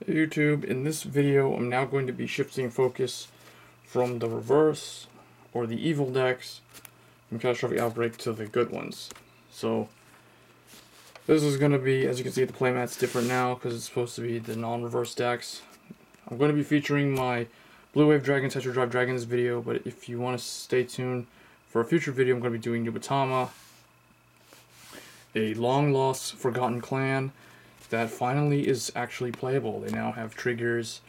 Hey YouTube, in this video I'm now going to be shifting focus from the reverse or the evil decks from Catastrophic Outbreak to the good ones. So this is going to be, as you can see, the playmat's different now because it's supposed to be the non-reverse decks. I'm going to be featuring my Blue Wave Dragon, Tetra-drive Dragon in this video, but if you want to stay tuned for a future video, I'm going to be doing Nubatama, a long-lost forgotten clan that finally is actually playable. They now have triggers.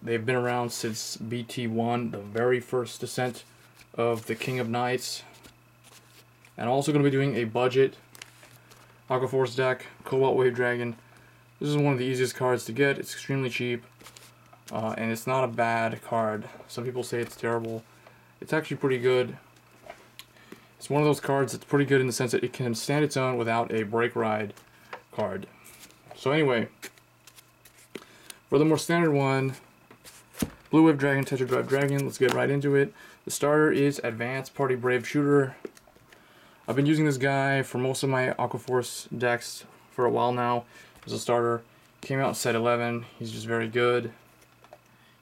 They've been around since BT1, the very first descent of the King of Knights. And I'm also going to be doing a budget Aqua Force deck, Cobalt Wave Dragon. This is one of the easiest cards to get. It's extremely cheap, and it's not a bad card. Some people say it's terrible. It's actually pretty good. It's one of those cards that's pretty good in the sense that it can stand its own without a break ride card. So anyway, for the more standard one, Blue Wave Dragon, Tetra-drive Dragon, let's get right into it. The starter is Advanced Party Brave Shooter. I've been using this guy for most of my Aqua Force decks for a while now as a starter. Came out in set 11. He's just very good.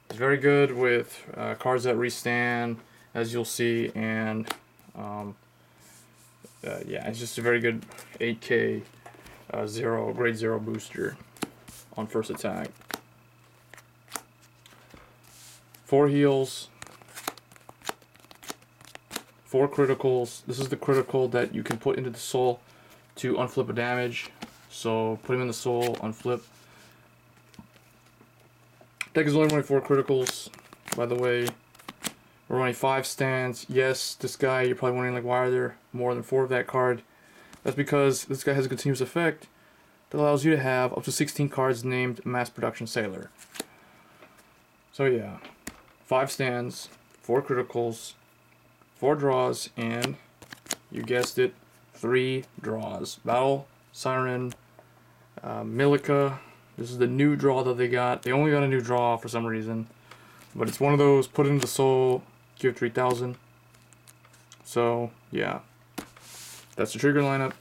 He's very good with cards that restand, as you'll see, and yeah, it's just a very good 8K grade 0 booster on first attack. 4 heals, 4 criticals. This is the critical that you can put into the soul to unflip a damage. So put him in the soul, unflip. Deck is only running 4 criticals, by the way. We're running 5 stands. Yes, this guy, you're probably wondering, like, why are there more than 4 of that card? That's because this guy has a continuous effect that allows you to have up to 16 cards named Mass Production Sailor. So yeah, 5 stands, 4 criticals, 4 draws, and you guessed it, 3 draws. Battle, Siren, Mallika. This is the new draw that they got. They only got a new draw for some reason, but it's one of those put into soul, give 3,000. So yeah, that's the trigger lineup.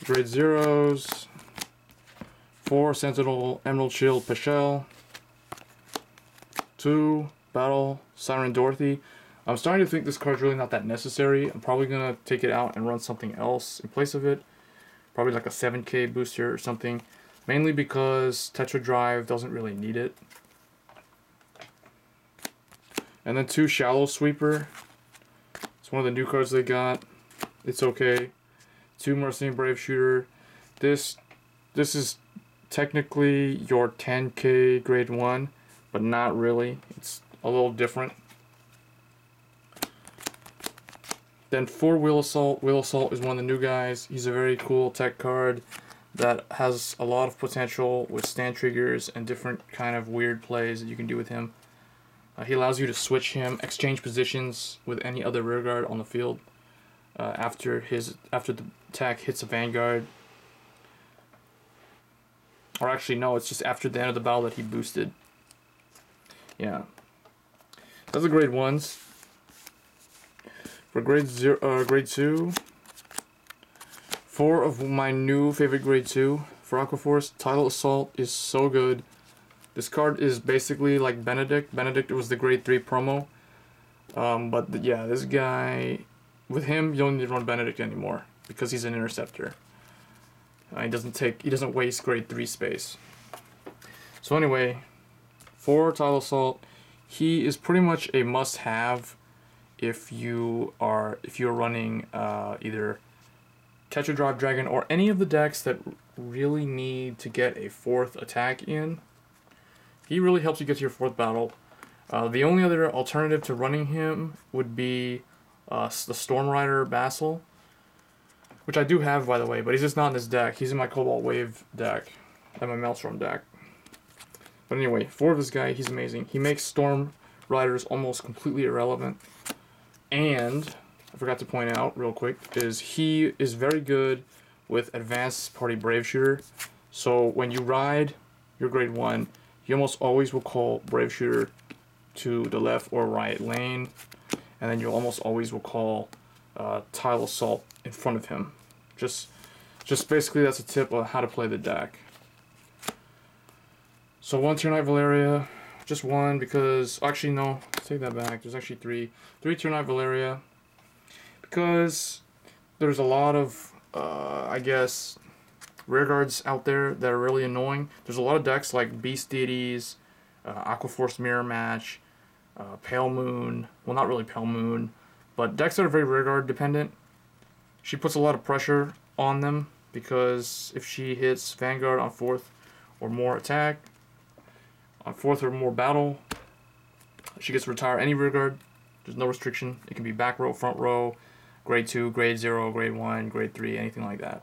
Grade 0s, 4 Sentinel Emerald Shield Paschal, 2 Battle Siren Dorothea. I'm starting to think this card's really not that necessary. I'm probably going to take it out and run something else in place of it. Probably like a 7K booster or something. Mainly because Tetra-drive doesn't really need it. And then 2 Shallow Sweeper. It's one of the new cards they got. It's okay. 2 Mercenary Brave Shooter. This is technically your 10K grade 1, but not really. It's a little different. Then 4 Wheel Assault. Wheel Assault is one of the new guys. He's a very cool tech card that has a lot of potential with stand triggers and different kind of weird plays that you can do with him. He allows you to switch him, exchange positions with any other rearguard on the field after the attack hits a Vanguard. Or actually, no, it's just after the end of the battle that he boosted. Yeah. That's the grade 1s. For grade 2, 4 of my new favorite grade 2 for Aqua Force. Tidal Assault is so good. This card is basically like Benedict. Benedict was the grade 3 promo. But yeah, this guy, with him, you don't need to run Benedict anymore because he's an interceptor. He doesn't waste grade 3 space. So anyway, for Tidal Assault, he is pretty much a must-have if you're running either Tetra-drive Dragon or any of the decks that really need to get a 4th attack in. He really helps you get to your 4th battle. The only other alternative to running him would be the Storm Rider Paschal, which I do have, by the way, but he's just not in this deck. He's in my Cobalt Wave deck and my Maelstrom deck. But anyway, 4 of this guy, he's amazing. He makes Storm Riders almost completely irrelevant. And I forgot to point out real quick is he is very good with Advanced Party Brave Shooter. So when you ride your grade 1, you almost always will call Brave Shooter to the left or right lane, and then you almost always will call Tidal Assault in front of him. Just basically that's a tip on how to play the deck. So 1 Tier Knight Valeria, just 1 because, actually no, take that back, there's actually 3. 3 Tier Knight Valeria, because there's a lot of, I guess, rearguards out there that are really annoying. There's a lot of decks like Beast Deities, Aquaforce Mirror Match, Pale Moon, well not really Pale Moon, but decks that are very rearguard dependent. She puts a lot of pressure on them because if she hits Vanguard on 4th or more attack, on 4th or more battle, she gets to retire any rearguard. There's no restriction. It can be back row, front row, grade 2, grade 0, grade 1, grade 3, anything like that.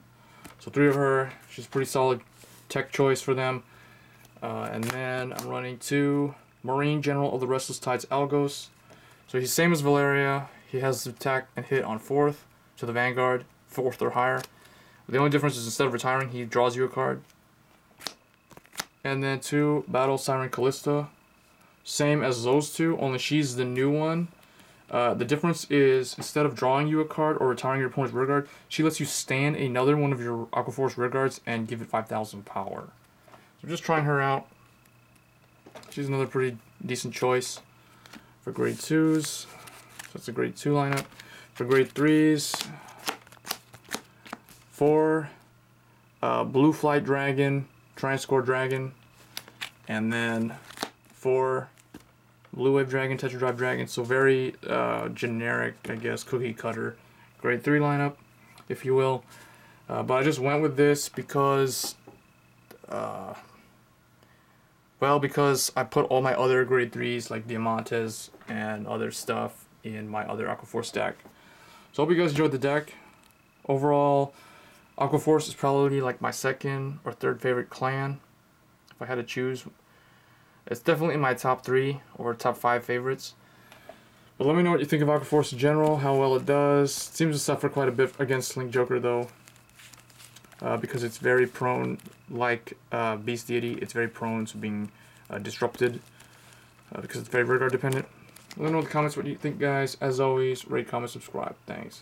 So 3 of her. She's a pretty solid tech choice for them. And then I'm running 2 Marine General of the Restless Tides Algos. So he's same as Valeria. He has the attack and hit on 4th to the Vanguard, 4th or higher. The only difference is instead of retiring, he draws you a card. And then 2 Battle Siren Callista. Same as those 2, only she's the new one. The difference is instead of drawing you a card or retiring your opponent's rearguard, she lets you stand another one of your Aquaforce rearguards and give it 5,000 power. So just trying her out. She's another pretty decent choice for grade 2s. So that's a grade 2 lineup. For grade 3s, 4 Blue Flight Dragon, Transcore Dragon, and then 4 Blue Wave Dragon, Tetra-drive Dragon. So very generic, I guess, cookie cutter grade 3 lineup, if you will. But I just went with this because, well, because I put all my other grade 3s like Diamantes and other stuff in my other Aquaforce deck. So I hope you guys enjoyed the deck. Overall, Aquaforce is probably like my 2nd or 3rd favorite clan, if I had to choose. It's definitely in my top 3 or top 5 favorites. But let me know what you think of Aquaforce in general, how well it does. It seems to suffer quite a bit against Link Joker though, because it's very prone, like Beast Deity, it's very prone to being disrupted because it's very rearguard dependent. Let me know in the comments what you think, guys. As always, rate, comment, subscribe. Thanks.